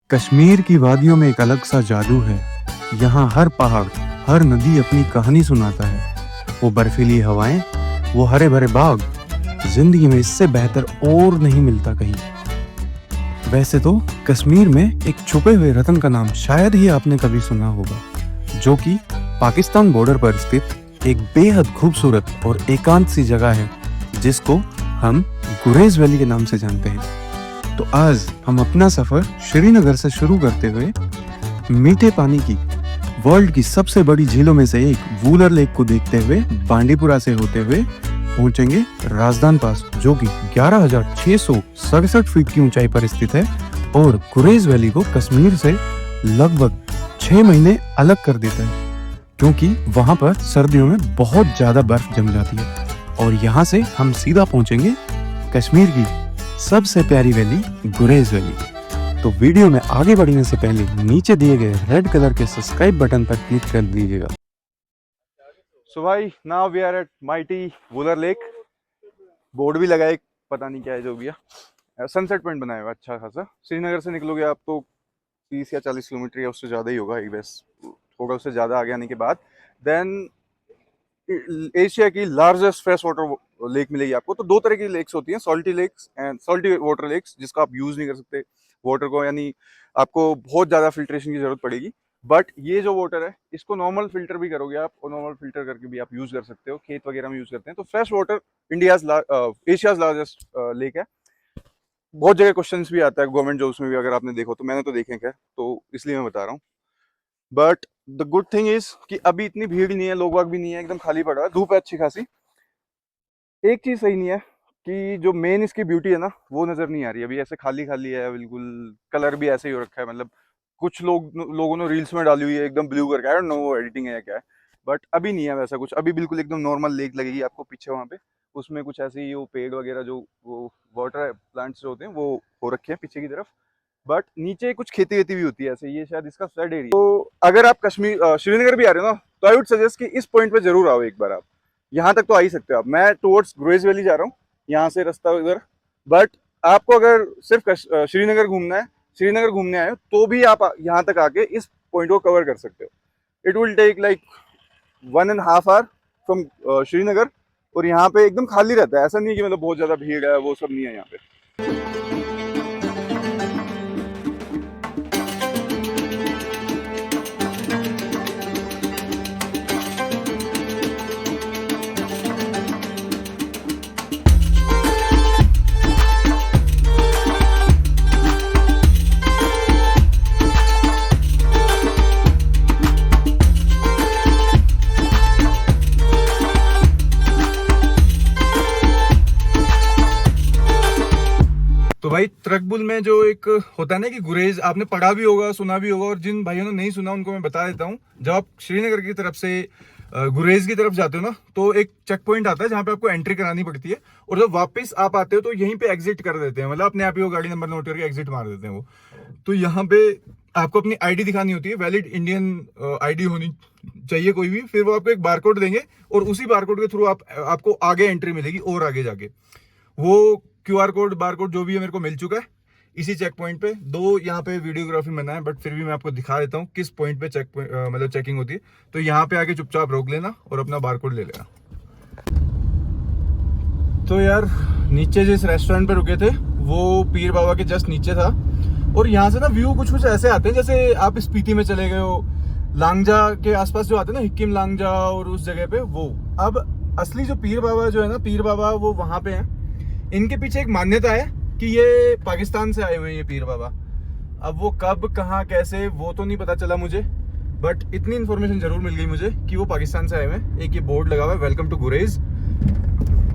कश्मीर की वादियों में एक अलग सा जादू है। यहाँ हर पहाड़, हर नदी अपनी कहानी सुनाता है। वो बर्फीली हवाएं, वो हरे भरे बाग, जिंदगी में इससे बेहतर और नहीं मिलता कहीं। वैसे तो कश्मीर में एक छुपे हुए रत्न का नाम शायद ही आपने कभी सुना होगा, जो कि पाकिस्तान बॉर्डर पर स्थित एक बेहद खूबसूरत और एकांत सी जगह है, जिसको हम गुरेज वैली के नाम से जानते हैं। तो आज हम अपना सफर श्रीनगर से शुरू करते हुए मीठे पानी की वर्ल्ड की सबसे बड़ी झीलों में से एक वूलर लेक को देखते हुए बांडीपुरा से होते हुए पहुंचेंगे राजदान पास, जो कि 11,667 फीट की ऊंचाई पर स्थित है और गुरेज वैली को कश्मीर से लगभग 6 महीने अलग कर देता है, क्योंकि वहां पर सर्दियों में बहुत ज्यादा बर्फ जम जाती है। और यहाँ से हम सीधा पहुंचेंगे कश्मीर की सबसे प्यारी वैली गुरेज वैली। तो वीडियो में आगे बढ़ने से पहले नीचे दिए गए रेड कलर के सब्सक्राइब बटन पर क्लिक कर दीजिएगा। सो भाई now we are at mighty Wular lake. Board भी लगा है, पता नहीं क्या है जो भी है। सनसेट पॉइंट बनाया हुआ अच्छा खासा। श्रीनगर से निकलोगे आप तो 30 या 40 किलोमीटर या उससे ज़्यादा ही होगा, एक बस थोड़ा उससे ज़्यादा आगे आने के बाद देन एशिया की लार्जेस्ट फ्रेश वाटर लेक मिलेगी आपको। तो दो तरह की लेक्स होती हैं, salty lakes and salty water lakes, जिसका आप यूज़ नहीं कर सकते वाटर को, यानी आपको बहुत ज़्यादा फिल्ट्रेशन की ज़रूरत पड़ेगी। बट ये जो वाटर है, इसको नॉर्मल फिल्टर भी करोगे आप, और नॉर्मल फिल्टर करके भी आप यूज़ कर सकते हो, खेत वगैरह में यूज़ करते हैं। तो fresh water Asia's largest lake है। बहुत जगह क्वेश्चंस भी आता है गवर्नमेंट जॉब्स में भी, अगर आपने देखो तो, मैंने तो देखे क्या, तो इसलिए मैं बता रहा हूँ। But the good thing is कि अभी इतनी भीड़ नहीं है, लोग वाग भी नहीं है, एकदम खाली पड़ा है, धूप है अच्छी खासी। एक चीज सही नहीं है कि जो मेन इसकी ब्यूटी है ना, वो नजर नहीं आ रही। अभी ऐसे खाली खाली है बिल्कुल, कलर भी ऐसे ही हो रखा है। मतलब कुछ लोगों ने रील्स में डाली हुई है एकदम ब्लू करके, आई डोंट नो वो एडिटिंग है या क्या है, बट अभी नहीं है वैसा कुछ। अभी बिल्कुल एकदम नॉर्मल लेक लगेगी आपको पीछे वहाँ पे। उसमें कुछ ऐसे ही वो पेड़ वगैरह जो वो वाटर प्लांट्स जो होते हैं वो हो रखे हैं पीछे की तरफ, बट नीचे कुछ खेती वेती भी होती है ऐसे। ये शायद इसका फ्लड एरिया। तो अगर आप कश्मीर श्रीनगर भी आ रहे हो ना, तो आई वुड सजेस्ट कि इस पॉइंट पे जरूर आओ एक बार। आप यहाँ तक तो आ ही सकते हो। आप, मैं टुवर्ड्स गुरेज वैली जा रहा हूँ, यहाँ से रास्ता उधर। बट आपको अगर सिर्फ श्रीनगर घूमना है, श्रीनगर घूमने आए हो, तो भी आप यहाँ तक आके इस पॉइंट को कवर कर सकते हो। It will take like 1.5 hour from Srinagar. और यहाँ पे एकदम खाली रहता है, ऐसा नहीं है कि मतलब बहुत ज्यादा भीड़ है, वो सब नहीं है यहाँ पे। तो भाई ट्रकबुल में जो एक होता है ना कि गुरेज, आपने पढ़ा भी होगा, सुना भी होगा, और जिन भाइयों ने नहीं सुना उनको मैं बता देता हूँ। जब आप श्रीनगर की तरफ से गुरेज की तरफ जाते हो ना, तो एक चेक पॉइंट आता है जहाँ पे आपको एंट्री करानी पड़ती है, और जब वापस आप आते हो तो यहीं पे एग्जिट कर देते हैं। मतलब अपने आप ही वो गाड़ी नंबर नोट करके एग्जिट मार देते हैं वो। तो यहाँ पे आपको अपनी आईडी दिखानी होती है, वैलिड इंडियन आईडी होनी चाहिए कोई भी। फिर वो आपको एक बारकोड देंगे, और उसी बारकोड के थ्रू आपको आगे एंट्री मिलेगी, और आगे जाके वो QR कोड, बारकोड जो भी है मेरे को मिल चुका है इसी चेक पॉइंट पे। दो यहाँ पे वीडियोग्राफी मना है, बट फिर भी मैं आपको दिखा देता हूँ किस पॉइंट पे मतलब चेकिंग होती है। तो यहाँ पे आके चुपचाप रोक लेना और अपना बारकोड ले लेना। तो यार नीचे जिस रेस्टोरेंट पे रुके थे वो पीर बाबा के जस्ट नीचे था, और यहाँ से ना व्यू कुछ ऐसे आते हैं जैसे आप स्पीति में चले गए हो, लांगजा के आसपास जो आते हैं ना, हिक्किम लांगजा और उस जगह पे वो। अब असली जो पीर बाबा जो है ना, पीर बाबा वो वहां पे है। इनके पीछे एक मान्यता है कि ये पाकिस्तान से आए हुए हैं ये पीर बाबा। अब वो कब, कहाँ, कैसे, वो तो नहीं पता चला मुझे, बट इतनी इन्फॉर्मेशन जरूर मिल गई मुझे कि वो पाकिस्तान से आए हुए हैं। एक ये बोर्ड लगा हुआ है, welcome to Gurez.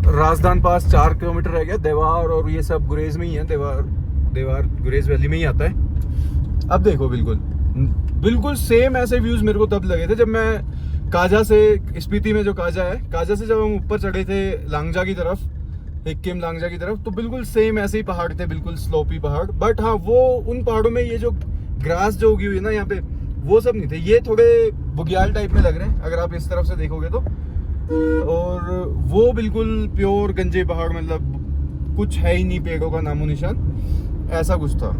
Razdan pass 4 kilometre रह गया, देवार और ये सब गुरेज में ही है। देवार गुरेज वैली में ही आता है। अब देखो बिल्कुल सेम ऐसे व्यूज मेरे को तब लगे थे जब मैं काजा से, स्पीति में जो काजा है, काजा से जब हम ऊपर चढ़े थे लांगजा की तरफ, हिक्किम लांगजा की तरफ, तो बिल्कुल सेम ऐसे ही पहाड़ थे, बिल्कुल स्लोपी पहाड़। बट हाँ, वो उन पहाड़ों में ये जो ग्रास जो उगी हुई है ना यहाँ पे, वो सब नहीं थे। ये थोड़े बुग्याल टाइप में लग रहे हैं अगर आप इस तरफ से देखोगे तो। और वो बिल्कुल प्योर गंजे पहाड़, मतलब कुछ है ही नहीं, पेड़ों का नामो निशान, ऐसा कुछ था।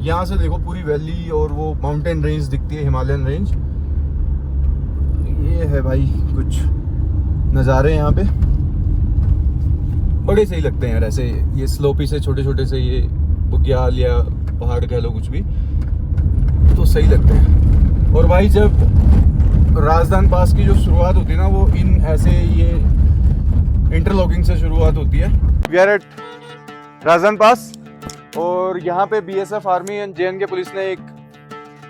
यहाँ से देखो पूरी वैली और वो माउंटेन रेंज दिखती है, हिमालयन रेंज। ये है भाई कुछ नज़ारे यहाँ पे, बड़े सही लगते हैं यार। ऐसे ये स्लोपी से छोटे छोटे से ये बुग्याल या पहाड़ कह लो कुछ भी, तो सही लगते हैं। और भाई जब राजस्थान पास की जो शुरुआत होती है ना, वो इन ऐसे ये इंटरलॉकिंग से शुरुआत होती है। वी आर एट राजस्थान पास और यहाँ पे BSF army and JNK police ने एक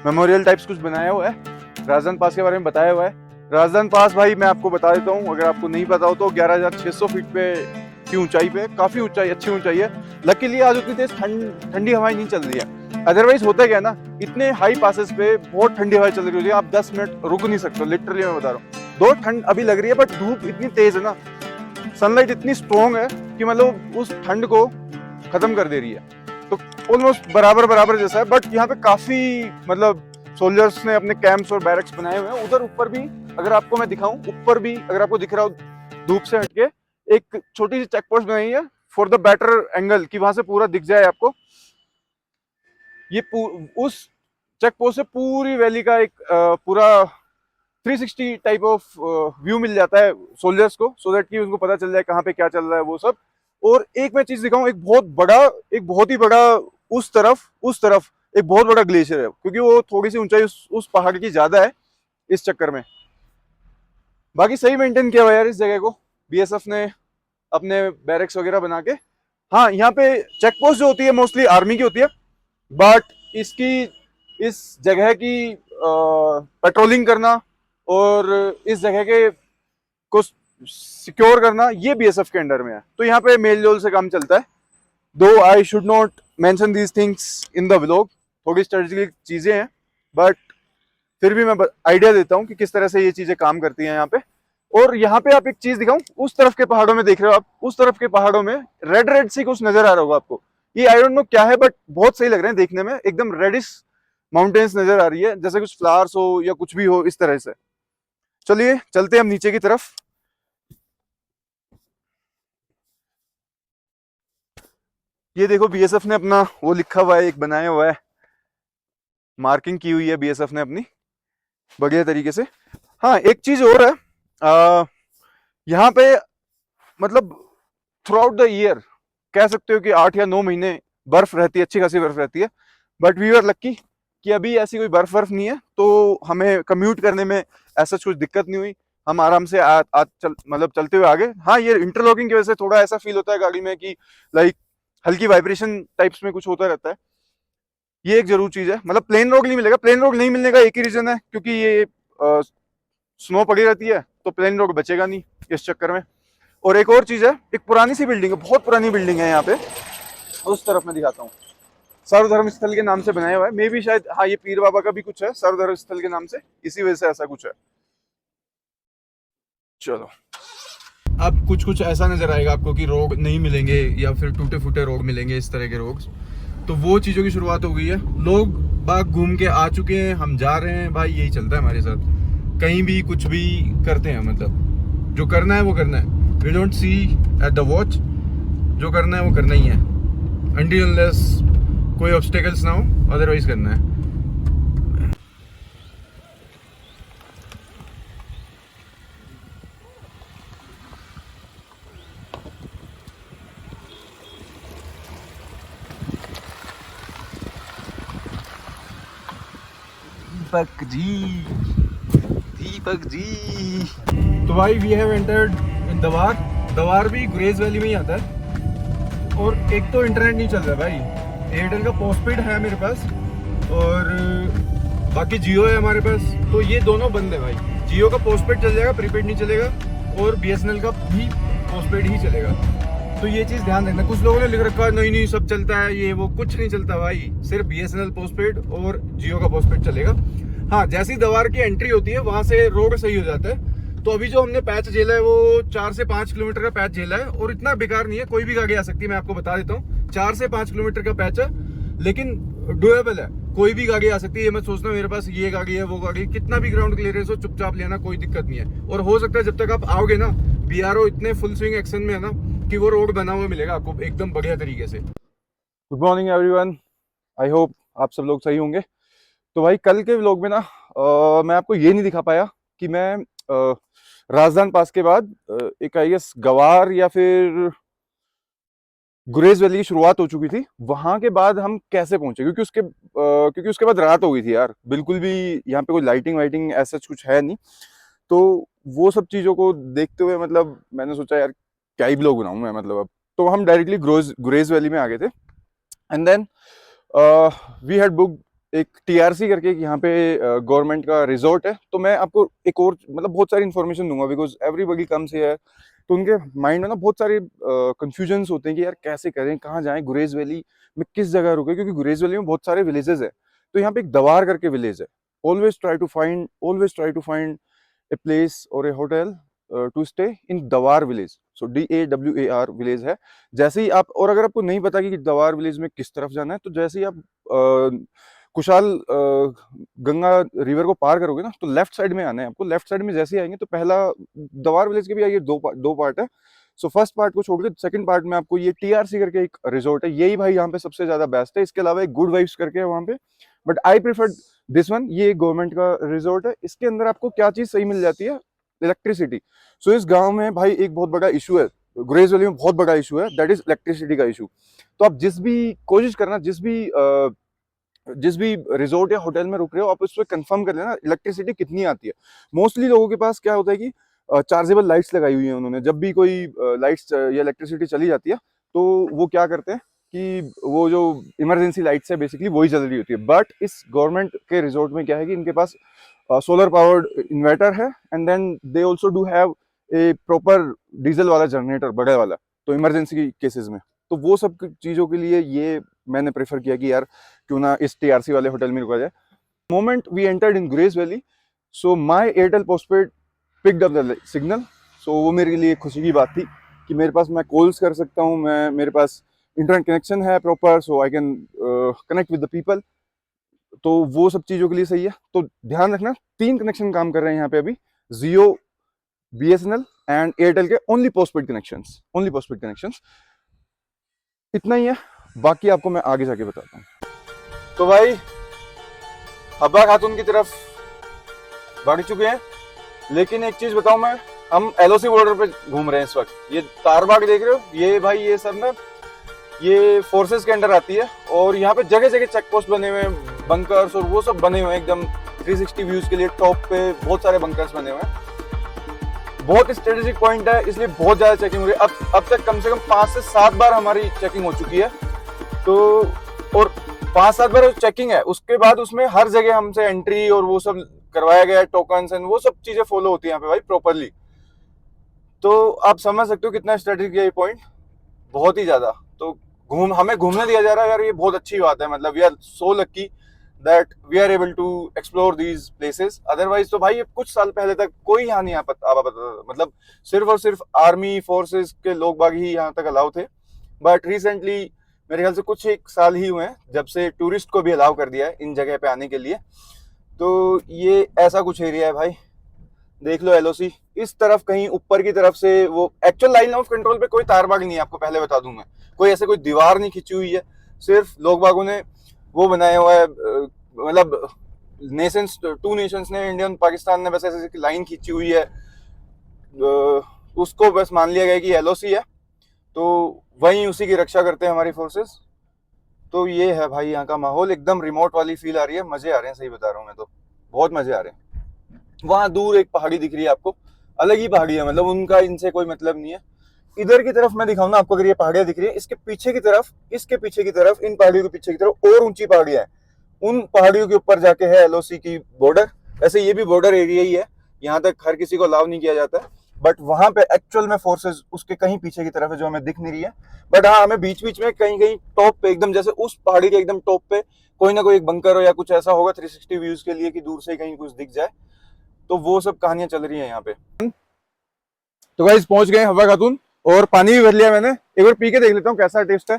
मेमोरियल टाइप्स कुछ बनाया हुआ है, राजस्थान पास के बारे में बताया हुआ है। राजस्थान पास भाई मैं आपको बता देता हूँ, अगर आपको नहीं पता हो तो 11,600 फीट पे की ऊंचाई पे, काफी ऊंचाई, अच्छी ऊंचाई है। लकीली आज उतनी तेज ठंडी हवाएं नहीं चल रही है, अदरवाइज होता क्या ना, इतने हाई पासेस पे बहुत ठंडी हवाएं चल रही होती है, आप 10 मिनट रुक नहीं सकते, लिटरली मैं बता रहा हूँ। दो ठंड अभी लग रही है बट धूप इतनी तेज है ना, सनलाइट इतनी स्ट्रॉन्ग है कि मतलब उस ठंड को खत्म कर दे रही है, तो ऑलमोस्ट बराबर जैसा है। बट यहाँ पे काफी मतलब सोल्जर्स ने अपने कैंप्स और बैरक्स बनाए हुए हैं। उधर ऊपर भी अगर आपको मैं दिखाऊं, ऊपर भी अगर आपको दिख रहा हो धूप से हटके, एक छोटी सी चेक पोस्ट बनाई है फॉर द बेटर एंगल, कि वहां से पूरा दिख जाए आपको। ये उस चेक पोस्ट से पूरी वैली का एक पूरा 360 टाइप ऑफ व्यू मिल जाता है सोल्जर्स को, सो दैट कि उनको पता चल जाए कहाँ पे क्या चल रहा है वो सब। और एक मैं चीज दिखाऊं, एक बहुत ही बड़ा उस तरफ एक बहुत बड़ा ग्लेशियर है, क्योंकि वो थोड़ी सी ऊंचाई उस पहाड़ की ज्यादा है, इस चक्कर में। बाकी सही मेंटेन किया हुआ यार इस जगह को बीएसएफ ने, अपने बैरक्स वगैरह बना के। हाँ, यहाँ पे चेक पोस्ट जो होती है मोस्टली आर्मी की होती है, बट इस जगह की पेट्रोलिंग करना और इस जगह के को सिक्योर करना ये बीएसएफ के अंडर में है, तो यहाँ पे मेल जोल से काम चलता है। दो I should not mention these things in the vlog, थोड़ी स्ट्रेटेजिक चीजें हैं, बट फिर भी मैं आइडिया देता हूँ कि किस तरह से ये चीजें काम करती हैं यहाँ पे। और यहाँ पे आप एक चीज दिखाऊं, उस तरफ के पहाड़ों में देख रहे हो आप, उस तरफ के पहाड़ों में रेड सी कुछ नजर आ रहा होगा आपको, ये आई डोंट नो क्या है, बट बहुत सही लग रहे हैं देखने में, एकदम रेडिश माउंटेन्स नजर आ रही है, जैसे कुछ फ्लावर्स हो या कुछ भी हो इस तरह से। चलिए चलते हैं हम नीचे की तरफ। ये देखो बीएसएफ ने अपना वो लिखा हुआ है, एक बनाया हुआ है, मार्किंग की हुई है बीएसएफ ने अपनी बढ़िया तरीके से। हाँ, एक चीज और है, यहाँ पे मतलब थ्रू आउट द ईयर कह सकते हो कि 8 या 9 महीने बर्फ रहती है, अच्छी खासी बर्फ रहती है, बट वी आर लक्की कि अभी ऐसी कोई बर्फ नहीं है, तो हमें कम्यूट करने में ऐसा कुछ दिक्कत नहीं हुई, हम आराम से मतलब चलते हुए आगे। हाँ, ये इंटरलॉकिंग की वजह से थोड़ा ऐसा फील होता है गाड़ी में कि लाइक हल्की वाइब्रेशन टाइप्स में कुछ होता रहता है, ये एक जरूर चीज है। मतलब प्लेन रोड नहीं मिलेगा, प्लेन रोड नहीं मिलने का एक ही रीजन है, क्योंकि ये स्नो पड़ी रहती है, तो प्लेन रोड बचेगा नहीं इस चक्कर में। और एक और चीज है, एक पुरानी सी बिल्डिंग है, बहुत पुरानी बिल्डिंग है यहाँ पे, उस तरफ मैं दिखाता हूँ, सर्वधर्म स्थल के नाम से बनाया हुआ है, मे भी शायद, हाँ ये पीर बाबा का भी कुछ है सर्वधर्म स्थल के नाम से, इसी वजह से ऐसा कुछ है। चलो, अब कुछ ऐसा नजर आएगा आपको कि रोड नहीं मिलेंगे या फिर टूटे फूटे रोड मिलेंगे, इस तरह के रोड, तो वो चीजों की शुरुआत हो गई है। लोग बाग घूम के आ चुके हैं, हम जा रहे हैं भाई, यही चलता है हमारे साथ, कहीं भी कुछ भी करते हैं, मतलब जो करना है वो करना है, we don't see at the watch, जो करना है वो करना ही है, अनटिल अनलेस कोई ऑब्स्टेकल्स ना हो, अदरवाइज करना है। दीपक जी। तो भाई वी हैव एंटर्ड इन दवार। दवार भी गुरेज वैली में ही आता है, और एक तो इंटरनेट नहीं चल रहा भाई, एयरटेल का पोस्टपेड है मेरे पास और बाकी जियो है हमारे पास, तो ये दोनों बंद है भाई। जियो का पोस्टपेड चल जाएगा, प्रीपेड नहीं चलेगा, और बीएसएनएल का भी पोस्टपेड ही चलेगा, तो ये चीज ध्यान रखना। कुछ लोगों ने लिख रखा है नहीं सब चलता है, ये वो, कुछ नहीं चलता भाई, सिर्फ बीएसएनएल पोस्टपेड और जियो का पोस्टपेड चलेगा। हाँ, जैसी दवार की एंट्री होती है वहां से रोड सही हो जाता है। तो अभी जो हमने पैच झेला है वो 4 से 5 किलोमीटर का पैच झेला है, और इतना बेकार नहीं है, कोई भी गाड़ी आ सकती है, मैं आपको बता देता हूँ। 4 से 5 किलोमीटर का पैच है, लेकिन डुएबल है, कोई भी गाड़ी आ सकती है। ये मत सोचना मेरे पास ये गाड़ी है वो गाड़ी, कितना भी ग्राउंड क्लियरेंस हो चुपचाप लेना, कोई दिक्कत नहीं है। और हो सकता है जब तक आप आओगे ना, बीआरओ इतने फुल स्विंग एक्शन में है ना कि वो रोड बना हुआ मिलेगा आपको एकदम बढ़िया तरीके से। Good morning everyone, I hope आप सब लोग सही होंगे। तो भाई कल के व्लॉग में ना मैं आपको ये नहीं दिखा पाया कि मैं राजदान पास के बाद एक आई गेस गवार या फिर गुरेज वैली की शुरुआत हो चुकी थी, वहां के बाद हम कैसे पहुंचे, क्योंकि उसके बाद रात हो गई थी यार, बिल्कुल भी यहाँ पे कोई लाइटिंग वाइटिंग ऐसा कुछ है नहीं। तो वो सब चीजों को देखते हुए मतलब मैंने सोचा यार क्या ही ब्लॉग बनाऊं मैं, मतलब अब तो हम डायरेक्टली गुरेज वैली में आ गए थे। And then we had book एक टीआरसी करके, यहाँ पे गवर्नमेंट का रिजॉर्ट है। तो मैं आपको एक और मतलब बहुत सारी इन्फॉर्मेशन दूंगा बिकॉज एवरीबडी कम्स हियर, तो उनके माइंड में ना बहुत सारे कंफ्यूजन्स होते हैं कि यार कैसे करें, कहाँ जाएं, गुरेज वैली में किस जगह रुके, क्योंकि गुरेज वैली में बहुत सारे विलेजेस है। तो यहाँ पे एक दवार करके विलेज है। Always try to find a place और a hotel to stay in Dawar village. So DAWAR village है। जैसे ही आप, और अगर आपको नहीं पता कि दवार विलेज में किस तरफ जाना है, तो जैसे ही आप कुशाल गंगा रिवर को पार करोगे ना, तो लेफ्ट साइड में आना है आपको। लेफ्ट साइड में जैसे ही आएंगे तो पहला दवार विलेज के भी आइए, दो पार्ट है। सो फर्स्ट पार्ट को छोड़ के सेकंड पार्ट में आपको ये TRC करके एक रिजॉर्ट है, यही भाई यहाँ पे सबसे ज्यादा बेस्ट है। इसके अलावा एक गुड वाइब्स करके है वहाँ पे, but I prefer this one. ये गवर्नमेंट का रिजॉर्ट है। इसके अंदर आपको क्या चीज सही मिल जाती है, इलेक्ट्रिसिटी। सो इस गांव में भाई एक बहुत बड़ा इशू है, गुरेज वैली में बहुत बड़ा इशू है, दैट इज इलेक्ट्रिसिटी का इशू। तो आप जिस भी कोशिश करना, जिस भी रिजॉर्ट या होटल में रुक रहे हो, आप उस पर कंफर्म कर लेना इलेक्ट्रिसिटी कितनी आती है। मोस्टली लोगों के पास क्या होता है कि चार्जेबल लाइट्स लगाई हुई है उन्होंने। जब भी कोई लाइट्स या इलेक्ट्रिसिटी चली जाती है तो वो क्या करते हैं कि वो जो इमरजेंसी लाइट्स है बेसिकली वही जल रही होती है। बट इस गवर्नमेंट के रिजॉर्ट में क्या है कि इनके पास सोलर पावर्ड इन्वर्टर है, and then they also do have a proper diesel वाला जनरेटर, बड़े वाला, तो इमरजेंसी केसेस में। तो वो सब चीज़ों के लिए ये मैंने प्रेफर किया कि यार क्यों ना इस TRC वाले होटल में रुका जाए। Moment we entered in Gurez valley, so my Airtel postpaid picked up the signal. So वो मेरे लिए खुशी की बात थी कि मेरे पास मैं कॉल्स कर सकता हूँ, मेरे पास इंटरनेट कनेक्शन है proper, so I can connect with the people. तो वो सब चीज़ों के लिए सही है। तो ध्यान रखना 3 कनेक्शन काम कर रहे हैं यहाँ पे अभी, जियो, BSNL एंड एयरटेल के ओनली पोस्टपेड कनेक्शंस। इतना ही है, बाकी आपको मैं आगे जाके बताता हूँ। तो भाई हब्बा खातून की तरफ बढ़ चुके हैं, लेकिन एक चीज बताऊं मैं, हम LOC बॉर्डर पे घूम रहे हैं इस वक्त। ये तारबाग देख रहे हो, ये भाई ये सब ना ये फोर्सेस के अंडर आती है, और यहाँ पे जगह जगह चेक पोस्ट बने हुए हैं, बंकर्स और वो सब बने हुए हैं एकदम 360 व्यूज के लिए। टॉप पे बहुत सारे बंकर्स बने हुए हैं, बहुत स्ट्रेटेजिक पॉइंट है, इसलिए बहुत ज्यादा चेकिंग हो रही है। अब तक कम से कम 5 से 7 बार हमारी चेकिंग हो चुकी है। तो और 5-7 बार चेकिंग है, उसके बाद उसमें हर जगह हमसे एंट्री और वो सब करवाया गया है, टोकन्स एंड वो सब चीजें फॉलो होती है यहाँ पे भाई प्रॉपरली। तो आप समझ सकते हो कितना स्ट्रेटेजिक है ये पॉइंट, बहुत ही ज्यादा। तो हमें घूमने दिया जा रहा है यार, ये बहुत अच्छी बात है। मतलब we are so lucky that we are able to explore these places. Otherwise तो भाई कुछ साल पहले तक कोई यहाँ नहीं आ पाता, मतलब सिर्फ और सिर्फ आर्मी फोर्सेस के लोग बाग ही यहाँ तक अलाउ थे। बट रिसेंटली मेरे ख्याल से कुछ 1 साल ही हुए हैं जब से टूरिस्ट को भी अलाउ कर दिया है इन जगह पे आने के लिए। तो ये ऐसा कुछ एरिया है भाई, देख लो LOC। इस तरफ कहीं ऊपर की तरफ से वो एक्चुअल लाइन ऑफ कंट्रोल पे कोई तारबाग नहीं है, आपको पहले बता दूं मैं। कोई ऐसे कोई दीवार नहीं खिंची हुई है, सिर्फ लोग बागों ने वो बनाया हुआ है, मतलब नेशंस, 2 नेशंस ने, इंडिया और पाकिस्तान ने बस ऐसे लाइन खींची हुई है, उसको बस मान लिया गया कि LOC है, तो वहीं उसी की रक्षा करते हैं हमारी फोर्सेस। तो ये है भाई यहाँ का माहौल, एकदम रिमोट वाली फील आ रही है, मजे आ रहे हैं, सही बता रहा हूँ मैं, तो बहुत मजे आ रहे हैं। वहां दूर एक पहाड़ी दिख रही है आपको, अलग ही पहाड़ी है, मतलब उनका इनसे कोई मतलब नहीं है। इधर की तरफ मैं दिखाऊं ना आपको, अगर ये पहाड़ियां दिख रही है, इसके पीछे की तरफ, इन पहाड़ियों के पीछे की तरफ और ऊंची पहाड़ियां हैं। उन पहाड़ियों के ऊपर जाके है LOC की बॉर्डर। वैसे ये भी बॉर्डर एरिया ही है, यहाँ तक हर किसी को अलाउ नहीं किया जाता है, बट वहां पे एक्चुअल में फोर्सेस उसके कहीं पीछे की तरफ है जो हमें दिख नहीं रही है। बट हाँ, हमें बीच बीच में कहीं कहीं टॉप पे, एकदम जैसे उस पहाड़ी के एकदम टॉप पे कोई ना कोई एक बंकर हो या कुछ ऐसा होगा 360 व्यूज के लिए कि दूर से कहीं कुछ दिख जाए। तो वो सब कहानियां चल रही है यहाँ पे। तो गाइस पहुंच गए हवा खातून, और पानी भी भर लिया मैंने, एक बार पी के देख लेता हूँ कैसा टेस्ट है।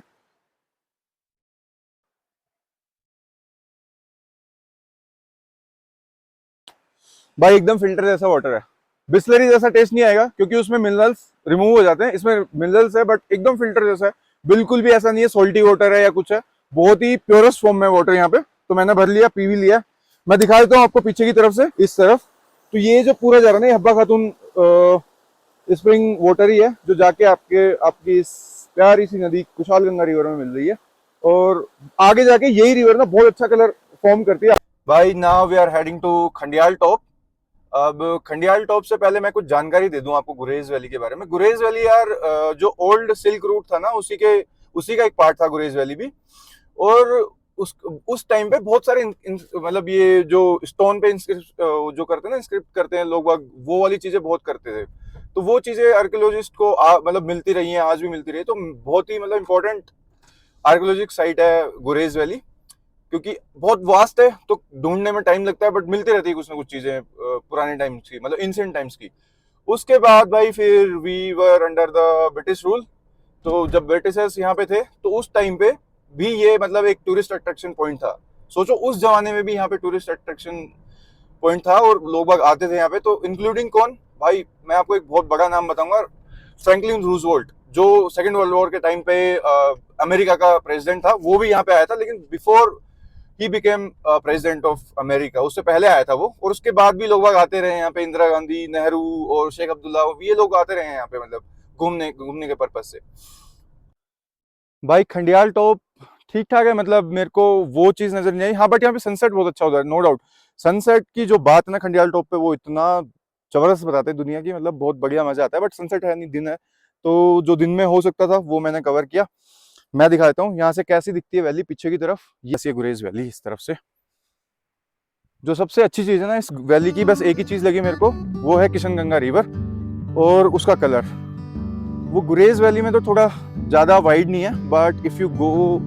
भाई एकदम फिल्टर जैसा वाटर है, बिस्लरी जैसा टेस्ट नहीं आएगा क्योंकि उसमें मिनरल्स रिमूव हो जाते हैं, इसमें मिनरल्स है, बट एकदम फिल्टर जैसा है, बिल्कुल भी ऐसा नहीं है सॉल्टी वाटर है या कुछ है। बहुत ही प्योरेस्ट फॉर्म में वाटर यहाँ पे, तो मैंने भर लिया, पी भी लिया। मैं दिखा देता हूँ आपको पीछे की तरफ से, इस तरफ। तो ये जो पूरा जा रहा है ना, ये हब्बा खातून स्प्रिंग वाटर ही है, जो जाके आपकी इस प्यारी सी नदी कुशालगंगा रिवर में मिल रही है। और आगे जाके यही रिवर ना बहुत अच्छा कलर फॉर्म करती है। भाई now we are heading to Khandiyal top. अब खंडियाल टॉप से पहले मैं कुछ जानकारी दे दूं आपको गुरेज वैली के बारे में। गुरेज वैली यार जो ओल्ड सिल्क रूट था ना, उसी का एक पार्ट था गुरेज वैली भी। और उस टाइम पे बहुत सारे मतलब ये जो स्टोन पे जो करते हैं ना, इंस्क्रिप्ट करते हैं लोग, वो वाली चीजें बहुत करते थे। तो वो चीजें आर्कियोलॉजिस्ट को मतलब मिलती रही हैं, आज भी मिलती रही। तो बहुत ही मतलब इंपॉर्टेंट आर्कियोलॉजिक साइट है गुरेज वैली, क्योंकि बहुत वास्ट है तो ढूंढने में टाइम लगता है, बट मिलती रहती है कुछ ना कुछ चीजें पुराने टाइम्स की, मतलब एंशिएंट टाइम्स की। उसके बाद भाई फिर we were under the British rule. तो जब ब्रिटिशर्स यहाँ पे थे तो उस टाइम पे भी ये मतलब एक टूरिस्ट अट्रैक्शन पॉइंट था। सोचो उस जमाने में भी यहाँ पे टूरिस्ट अट्रैक्शन पॉइंट था और लोग बाग आते थे यहाँ पे। तो इंक्लूडिंग कौन भाई, मैं आपको एक बहुत बड़ा नाम बताऊंगा, फ्रैंकलिन रूजवेल्ट, जो सेकेंड वर्ल्ड वॉर के टाइम पे अमेरिका का प्रेसिडेंट था, वो भी यहाँ पे आया था। लेकिन before he became president of America, उससे पहले आया था वो। और उसके बाद भी लोग बाग आते रहे यहाँ पे, इंदिरा गांधी, नेहरू और शेख अब्दुल्ला, ये लोग आते रहे यहाँ पे, मतलब घूमने के पर्पज से। भाई खंडियाल टॉप ठीक ठाक है, मतलब मेरे को वो चीज नजर नहीं आई। हाँ बट यहाँ पे सनसेट बहुत अच्छा होता है, नो डाउट। सनसेट की जो बात है ना खंडियाल टॉप पे, वो इतना जबरदस्त बताते हैं दुनिया की, मतलब बहुत बढ़िया मजा आता है। बट सनसेट है नहीं, दिन है, तो जो दिन में हो सकता था वो मैंने कवर किया। मैं दिखा देता हूँ यहाँ से कैसी दिखती है वैली पीछे की तरफ। ये गुरेज वैली इस तरफ से। जो सबसे अच्छी चीज है ना इस वैली की, बस एक ही चीज लगी मेरे को, वो है किशनगंगा रिवर और उसका कलर। वो गुरेज वैली में तो थोड़ा ज्यादा वाइड नहीं है, but if you go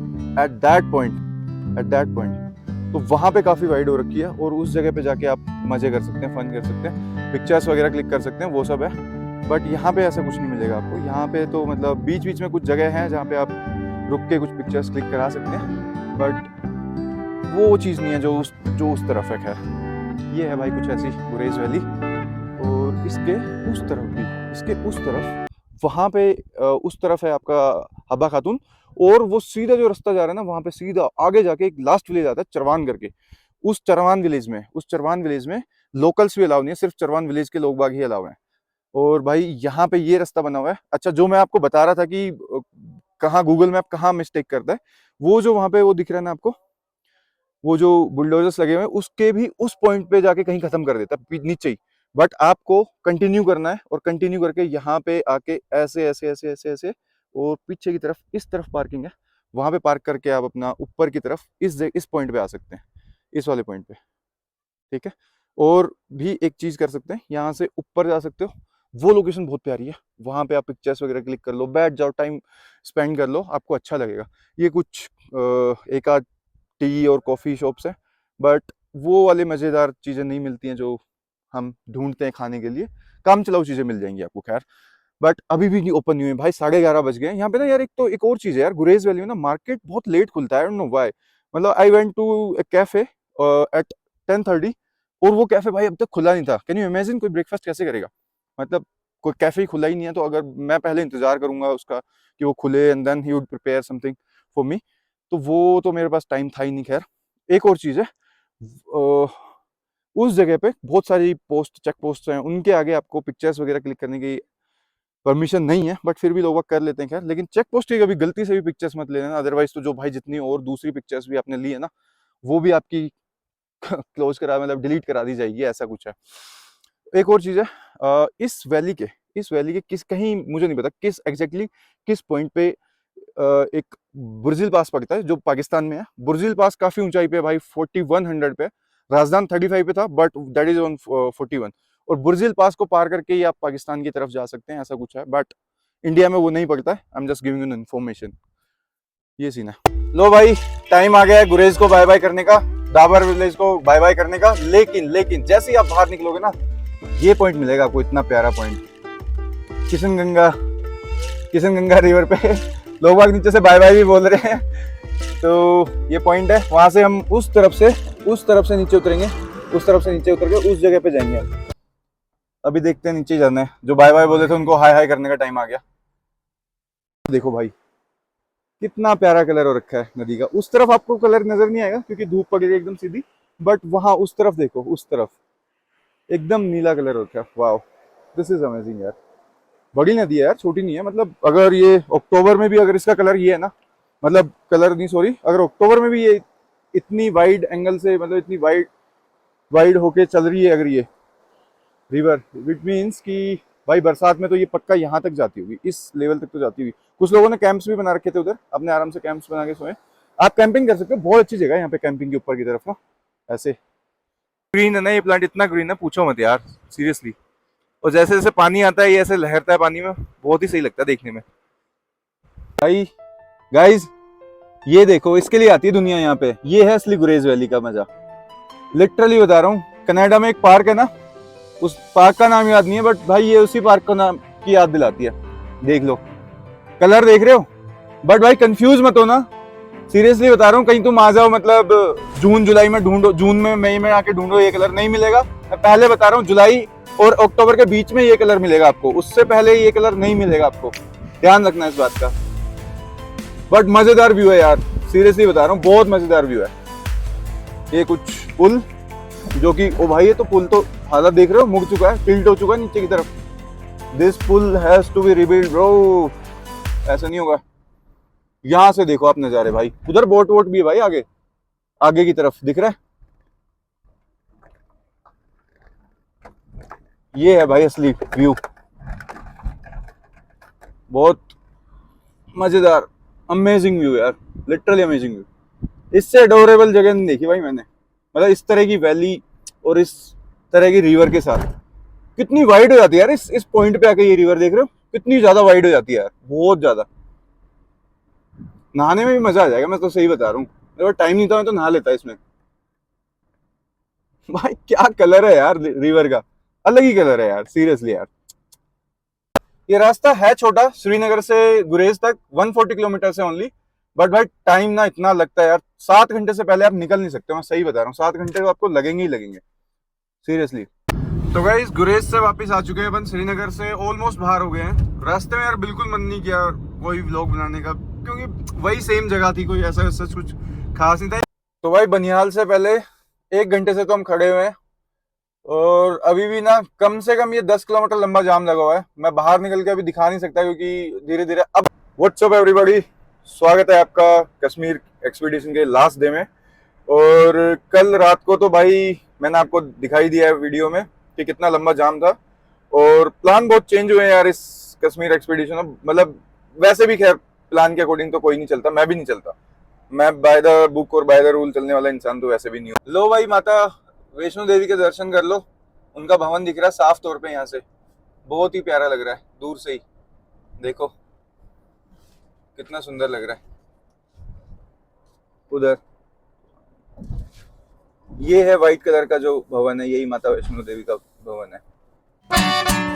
at that point तो वहां पे काफी वाइड हो रखी है। और उस जगह पे जाके आप मजे कर सकते हैं, फन कर सकते हैं, पिक्चर्स वगैरह क्लिक कर सकते हैं, वो सब है। बट यहाँ पे ऐसा कुछ नहीं मिलेगा आपको। यहाँ पे तो मतलब बीच बीच में कुछ जगह है जहाँ पे आप रुक के कुछ पिक्चर्स क्लिक करा सकते हैं, बट वो चीज़ नहीं है जो उस तरफ है। खैर ये है भाई कुछ ऐसी गुरेज वैली। और इसके उस तरफ वहाँ पे उस तरफ है आपका हब्बा खातून। और वो सीधा जो रास्ता जा रहा है ना, वहाँ पे सीधा आगे जाके एक लास्ट विलेज आता है चरवान करके। उस चरवान विलेज में लोकल्स भी अलाउ नहीं है, सिर्फ चरवान विलेज के लोग बाग ही अलाउ हैं। और भाई यहाँ पे ये रास्ता बना हुआ है। अच्छा, जो मैं आपको बता रहा था कि कहाँ गूगल मैप कहाँ मिस्टेक करता है, वो जो वहाँ पे वो दिख रहा है ना आपको, वो जो बुलडोजर्स लगे हुए हैं, उसके भी उस पॉइंट पे जाके कहीं खत्म कर देता है नीचे ही। बट आपको कंटिन्यू करना है, और कंटिन्यू करके यहाँ पे आके ऐसे ऐसे ऐसे ऐसे ऐसे, और पीछे की तरफ इस तरफ पार्किंग है, वहां पे पार्क करके आप अपना ऊपर की तरफ इस पॉइंट पे आ सकते हैं, इस वाले पॉइंट पे। ठीक है। और भी एक चीज कर सकते हैं, यहाँ से ऊपर जा सकते हो, वो लोकेशन बहुत प्यारी है। वहां पे आप पिक्चर्स वगैरह क्लिक कर लो, बैठ जाओ, टाइम स्पेंड कर लो, आपको अच्छा लगेगा। ये कुछ एक आध टी और कॉफ़ी शॉप्स हैं, बट वो वाले मज़ेदार चीज़ें नहीं मिलती हैं जो हम ढूंढते हैं खाने के लिए। काम चलाऊ चीज़ें मिल जाएंगी आपको खैर, बट अभी भी नहीं ओपन नहीं हुई भाई। 11:30 बज गए यहाँ पे ना यार। एक और चीज़ है यार, गुरेज वैली में ना मार्केट बहुत लेट खुलता है, आई डोंट नो व्हाई। मतलब I went to a cafe at 10:30 और वो कैफे भाई अब तक खुला नहीं था। कैन यू इमेजिन, कोई ब्रेकफास्ट कैसे करेगा? मतलब कोई कैफे ही खुला ही नहीं है, तो अगर मैं पहले इंतजार करूंगा उसका कि वो खुले and then he would prepare something for me, तो वो तो मेरे पास टाइम था ही नहीं। खैर एक और चीज़ है, उस जगह पे बहुत सारी चेक पोस्ट हैं, उनके आगे आपको पिक्चर्स वगैरह क्लिक करने की परमिशन नहीं है, बट फिर भी लोग कर लेते हैं। खैर लेकिन चेक पोस्ट की कभी गलती से भी पिक्चर्स मत ले लेना, अदरवाइज तो जो भाई जितनी और दूसरी पिक्चर्स भी आपने ली है ना, वो भी आपकी क्लोज करा, मतलब डिलीट करा दी जाएगी, ऐसा कुछ है। एक और चीज़ है, इस वैली के किस, कहीं मुझे नहीं पता किस एग्जैक्टली किस पॉइंट पे एक बुर्जिल पास पड़ता है जो पाकिस्तान में है। बुर्जिल पास काफी ऊंचाई पे है भाई, 4100 पे। राजधान 35 पे था, बट दैट इज ऑन 41। और बुर्जिल पास को पार करके ही आप पाकिस्तान की तरफ जा सकते हैं, ऐसा कुछ है। बट इंडिया में वो नहीं पड़ता है। I am just giving you information. ये सीन है। लो भाई, टाइम आ गया है गुरेज को बाय बाय करने का, डाबर विलेज को बाय बाय करने का। लेकिन जैसे ही आप बाहर निकलोगे ना, ये पॉइंट मिलेगा आपको, इतना प्यारा पॉइंट, किशनगंगा रिवर पे। लोग बाग नीचे से बाय बाय भी बोल रहे हैं। तो ये पॉइंट है, वहां से हम उस तरफ से नीचे उतरेंगे, उस तरफ से नीचे उतर के उस जगह पे जाएंगे। अभी देखते हैं, नीचे जाना है। जो बाय बाय बोले थे उनको हाय हाय करने का टाइम आ गया। देखो भाई, कितना प्यारा कलर हो रखा है नदी का। उस तरफ आपको कलर नजर नहीं आएगा क्योंकि धूप पड़ रही है एकदम सीधी, बट वहां उस तरफ देखो, उस तरफ एकदम नीला कलर हो रखा है। वाओ, दिस इज अमेजिंग यार। बड़ी नदी है यार, छोटी नहीं है। मतलब अगर ये अक्टूबर में भी अगर इसका कलर ये है ना, मतलब कलर नहीं सॉरी, अगर अक्टूबर में भी ये इतनी वाइड एंगल से, मतलब इतनी वाइड वाइड होके चल रही है अगर ये रिवर, विच मीन्स कि भाई बरसात में तो ये पक्का यहाँ तक जाती होगी, इस लेवल तक तो जाती होगी। कुछ लोगों ने कैंप्स भी बना रखे थे उधर, अपने आराम से कैंप्स बना के सोए। आप कैंपिंग कर सकते हो, बहुत अच्छी जगह है यहाँ पे कैंपिंग के ऊपर की तरफ ना। ऐसे ग्रीन है ना ये प्लांट, इतना ग्रीन है पूछो मत यार, सीरियसली। और जैसे जैसे पानी आता है ये ऐसे लहरता है पानी में, बहुत ही सही लगता है देखने में भाई। गाइज ये देखो, इसके लिए आती है दुनिया यहाँ पे। ये है असली गुरेज वैली का मजा, लिटरली बता रहा हूँ। कनाडा में एक पार्क है ना, उस पार्क का नाम याद नहीं है, बट भाई ये उसी पार्क का नाम की याद दिलाती है। देख लो कलर, देख रहे हो? बट भाई कंफ्यूज मत हो ना, सीरियसली बता रहा हूँ। कहीं तुम आ जाओ मतलब जून जुलाई में ढूंढो, जून में मई में आके ढूंढो, ये कलर नहीं मिलेगा। मैं पहले बता रहा हूँ, जुलाई और अक्टूबर के बीच में ये कलर मिलेगा आपको, उससे पहले ये कलर नहीं मिलेगा आपको, ध्यान रखना इस बात का। बट मजेदार व्यू है यार, सीरियसली बता रहा हूँ, बहुत मजेदार व्यू है। ये कुछ पुल जो कि, ओ भाई ये तो पुल तो हालत देख रहे हो, मुड़ चुका है, टिल्ट हो चुका है नीचे की तरफ। दिस पुल has to be rebuild bro, ऐसा नहीं होगा। यहां से देखो आप नजारे भाई, उधर बोट वोट भी है भाई, आगे आगे की तरफ दिख रहा है। ये है भाई असली व्यू, बहुत मजेदार, अमेजिंग व्यू यार, लिटरली अमेजिंग व्यू। इससे एडोरेबल जगह नहीं देखी भाई मैंने, मतलब इस तरह की वैली और इस तरह की रिवर के साथ। कितनी वाइड हो जाती है यार इस पॉइंट पे आके, ये रिवर देख रहे हो कितनी ज्यादा वाइड हो जाती है यार, बहुत ज्यादा। नहाने में भी मजा आ जाएगा, मैं तो सही बता रहा हूँ। अगर टाइम नहीं था मैं तो नहा लेता इसमें। भाई क्या कलर है यार रिवर का, अलग ही कलर है यार, सीरियसली यार। ये रास्ता है छोटा, श्रीनगर से गुरेज तक 140 किलोमीटर से ओनली, बट भाई टाइम ना इतना लगता है यार, 7 घंटे से पहले आप निकल नहीं सकते, मैं सही बता रहा हूँ। 7 घंटे तो आपको लगेंगे ही लगेंगे, सीरियसली। तो गाइस गुरेज से वापस आ चुके हैं अपन, श्रीनगर से ऑलमोस्ट बाहर हो गए हैं। रास्ते में यार बिल्कुल मन नहीं किया कोई व्लॉग बनाने का, क्योंकि वही सेम जगह थी, कोई ऐसा वैसा कुछ खास नहीं था। तो भाई बनिहाल से पहले 1 घंटे से तो हम खड़े हुए हैं, और अभी भी ना कम से कम ये 10 किलोमीटर लंबा जाम लगा हुआ है। मैं बाहर निकल के अभी दिखा नहीं सकता क्योंकि धीरे धीरे अब। व्हाट्सअप एवरीबॉडी, स्वागत है आपका कश्मीर एक्सपीडिशन के लास्ट डे में। और कल रात को तो भाई मैंने आपको दिखाई दिया है वीडियो में कि कितना लंबा जाम था, और प्लान बहुत चेंज हुए हैं यार इस कश्मीर एक्सपीडिशन में। मतलब वैसे भी खैर प्लान के अकॉर्डिंग तो कोई नहीं चलता, मैं भी नहीं चलता, मैं बाय द बुक और बाय द रूल चलने वाला इंसान तो वैसे भी नहीं हूँ। लो भाई माता वैष्णो देवी के दर्शन कर लो, उनका भवन दिख रहा है साफ तौर पे यहाँ से, बहुत ही प्यारा लग रहा है दूर से ही, देखो कितना सुंदर लग रहा है। उधर ये है व्हाइट कलर का जो भवन है, यही माता वैष्णो देवी का भवन है।